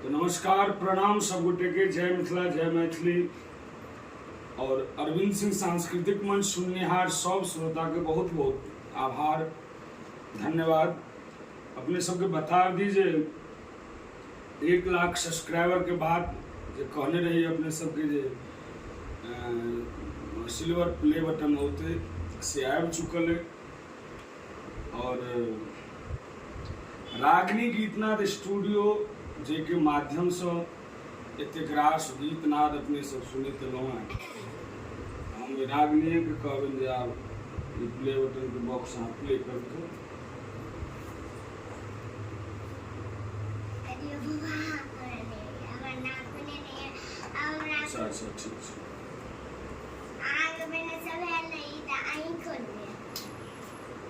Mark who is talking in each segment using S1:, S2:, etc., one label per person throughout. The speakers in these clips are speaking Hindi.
S1: तो नमस्कार प्रणाम सब गोटे के जय मिथिला जय मैथिली। और अरविंद सिंह सांस्कृतिक मंच सुननिहार सब श्रोता के बहुत बहुत आभार धन्यवाद। अपने सबके बता दीजिए 1 लाख सब्सक्राइबर के बाद जो कहने रही अपने सबके जो सिल्वर प्ले बटन होते से आब चुकल है। और रागनी गीतनाद स्टूडियो जे के माध्यम से एतेक रास गीतनाद अपने सब सुनते हैं। हम रागनी के कहबन जे आप प्ले बटन के बॉक्स अहाँ प्ले करके अच्छा अच्छा ठीक है।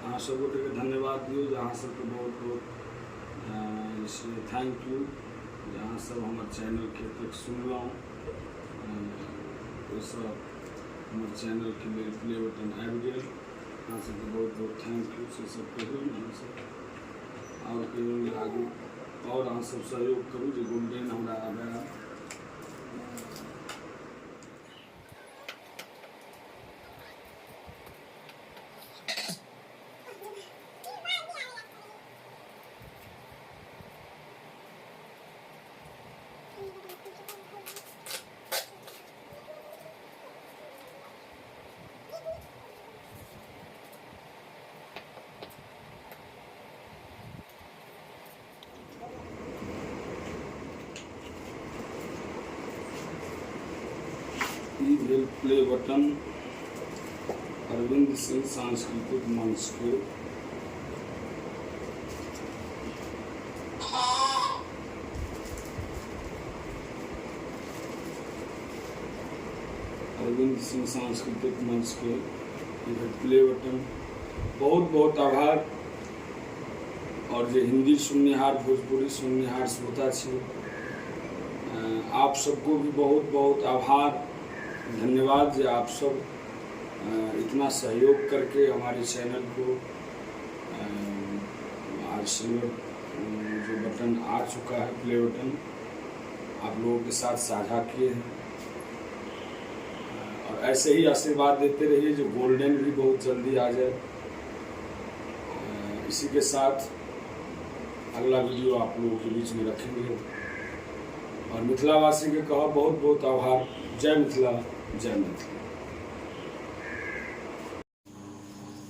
S1: अहाँ सब गोटे के धन्यवाद दियो जहाँ सबके बहुत बहुत इसलिए थैंक यू जहाँ सब हमारे चैनल के तक सुनलहुँ सब हमारे चैनल के लिए प्ले बटन आबि गेल। अहाँ सबके बहुत बहुत थैंक यू से सब कहियो अहाँ सब और कहियो आगू और अहाँ सब सहयोग करू जे गोल्डन हमरा आबे। प्ले बटन अरविंद सिंह सांस्कृतिक मंच के अरविंद सिंह सांस्कृतिक मंच के प्ले बटन बहुत बहुत आभार। और जो हिंदी सुननिहार भोजपुरी सुननिहार श्रोता छे आप सबको भी बहुत बहुत आभार धन्यवाद जो आप सब इतना सहयोग करके हमारे चैनल को आज सिल्वर जो बटन आ चुका है प्ले बटन आप लोगों के साथ साझा किए हैं। और ऐसे ही आशीर्वाद देते रहिए जो गोल्डन भी बहुत जल्दी आ जाए। इसी के साथ अगला वीडियो आप लोगों के बीच में रखेंगे। और मिथिलावासी के कहा बहुत बहुत आभार। जय मिथिला जय मैथिली।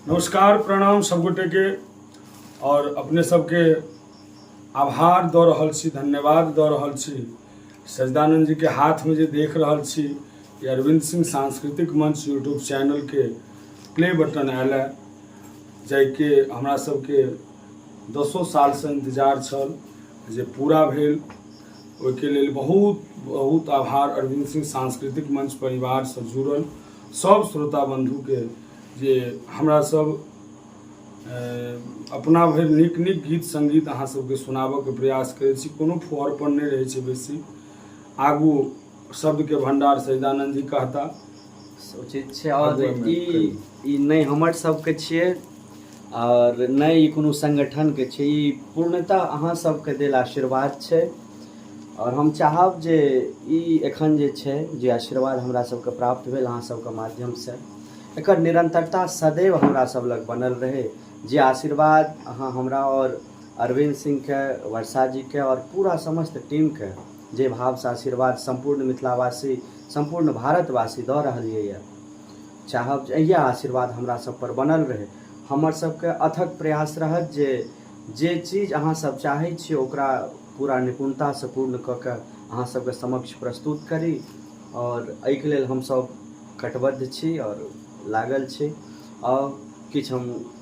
S1: नमस्कार प्रणाम सब गोटे के और अपने सबके आभार दऽ रहल छी धन्यवाद दऽ रहल छी। सजदानंद जी के हाथ में जे देख रहल छी ये अरविंद सिंह सांस्कृतिक मंच यूट्यूब चैनल के प्ले बटन आयल है जाके हमरा सबके 10 साल से इंतजार छल जे पूरा भेल। ओके लेल बहुत बहुत आभार अरविंद सिंह सांस्कृतिक मंच परिवार से जुड़ल सब श्रोता बंधु के जे हमरा सब अपना भरि नीक नीक गीत संगीत अहाँ सबके सुनाबऽ के प्रयास करै छी। कोनो फुहर पर नहीं रहे छै बेसी आगू शब्द के भंडार सजदानंद जी कहता
S2: उचित छै। और ई नहीं हमर सबके छियै और नहीं ई कोनो संगठन के छै, ई पूर्णतः अहाँ सबके देल आशीर्वाद छै। और हम चाहब जे ई एखन जे छै जे आशीर्वाद हमरा सबके प्राप्त भेल अहाँ सबके माध्यम से एकर निरंतरता सदैव हमरा सब लग बनल रहे। जे आशीर्वाद अहाँ हमरा और अरविंद सिंह के वर्षा जी के और पूरा समस्त टीम के जे भाव से आशीर्वाद संपूर्ण मिथिलावासी संपूर्ण भारतवासी दऽ रहलिए यऽ चाहब जे यह आशीर्वाद हमरा सब पर बनल रहे। हमर सबके अथक प्रयास रहत जे चीज अहाँ सब चाहै छी ओकरा पूरा निपुणता से पूर्ण कऽ के अहाँ सबके समक्ष प्रस्तुत करी। और एहिके लेल हम सब कटिबद्ध छी और लागल छी। और किछु हम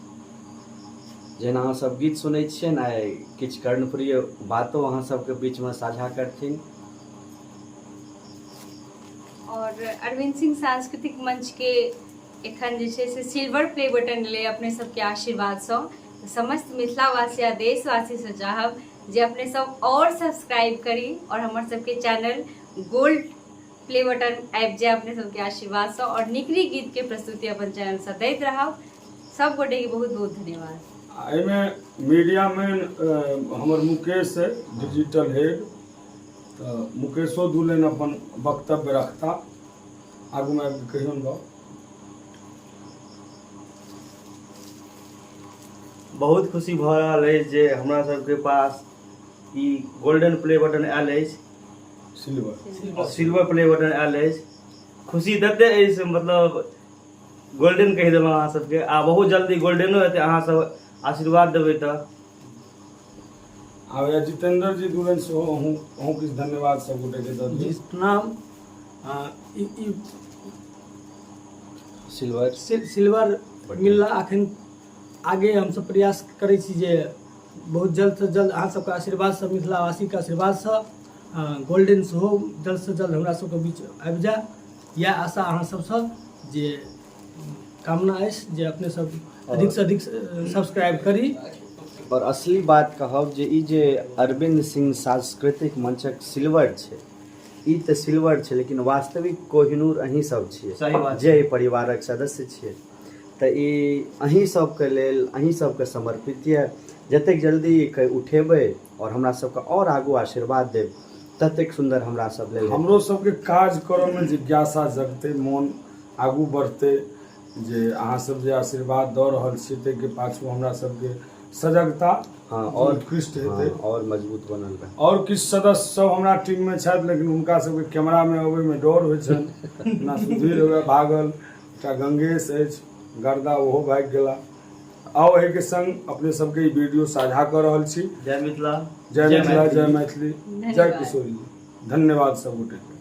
S2: जेना अहाँ सब गीत सुनै छियै ने किछु कर्णप्रिय बातो अहाँ सबके बीच में साझा करथिन।
S3: और अरविंद सिंह सांस्कृतिक मंच के एखन जे छै से सिल्वर प्ले बटन ले अपने सबके आशीर्वाद से समस्त मिथिलावासी आ देशवासी से चाहब जे अपने सब और सब्सक्राइब करी और हमारे सबके चैनल गोल्ड प्ले बटन आबि जाए अपने सबके आशीर्वाद से और निकली गीत के प्रस्तुति अपन चैनल से दैत रहब। सब गोटे के बहुत बहुत धन्यवाद।
S1: मीडिया में हमर मुकेश डिजिटल हेड तो मुकेशो दुलेन अपन वक्तव्य रखता आगू में कहियो न बाबू।
S4: बहुत खुशी भऽ रहल अछि जे हमरा सबके पास ई गोल्डन प्ले बटन आयल अछि, सिल्वर प्ले बटन आयल अछि। खुशी देते अछि, मतलब गोल्डन कहि देलहुँ अहाँ सबके, आ बहुत जल्दी गोल्डनो हेतै, अहाँ सब आशीर्वाद देबै तऽ।
S1: आब या जितेंद्र जी दुलेन से हूँ किछु धन्यवाद सब गोटे के दऽ
S5: जी
S1: दियौ।
S5: प्रणाम।
S2: सिल्वर
S5: सिल्वर मिलला अखन आगे हमसब प्रयास करै छी जे बहुत जल्द से जल्द अहाँ सबके आशीर्वाद से, मिथिलावासी के आशीर्वाद से गोल्डन सेहो जल्द से जल्द हमरा सबके बीच आबि जाए, इएह आशा अहाँ सबसँ जे कामना अछि जे अपने सब अधिक से अधिक सब्सक्राइब करी।
S2: और असली बात कहब जे ई जे अरविंद सिंह सांस्कृतिक मंचक सिल्वर छै, ई तऽ सिल्वर छै, लेकिन वास्तविक कोहिनूर अहीं सब छियै,
S4: सही बात
S2: जे एहि परिवारक सदस्य छियै। तऽ ई अहीं सबके लेल, अहीं सबके समर्पित यऽ। जतेक जल्दी उठेबै और हमरा सबके और आगू आशीर्वाद देब, ततेक सुंदर हमरा सब लेल।
S1: हमरो सबके काज करऽ में जिज्ञासा जगते, मोन आगू बढ़ते, जे अहाँ सब जे आशीर्वाद दऽ रहल छियै ताहिके पाछू हमरा सबके सजगता
S2: हाँ और
S1: उत्कृष्ट हेतै।
S2: हाँ, और मजबूत बनल रहे।
S1: और किछु सदस्य सब हमरा टीम में छथि, लेकिन हुनका सबके कैमरा में अबै में डर होइ छनि। ना सुधीर हुए भागल, एकटा गंगेश अछि, गर्दा ओहो भागि गेला। आओ एहि के संग अपने सबके ई वीडियो साझा कऽ रहल छी।
S4: जय मिथिला,
S1: जय मिथिला, जय मैथिली, जय
S3: धन्यवाद।
S1: किशोरी। धन्यवाद सब गोटे।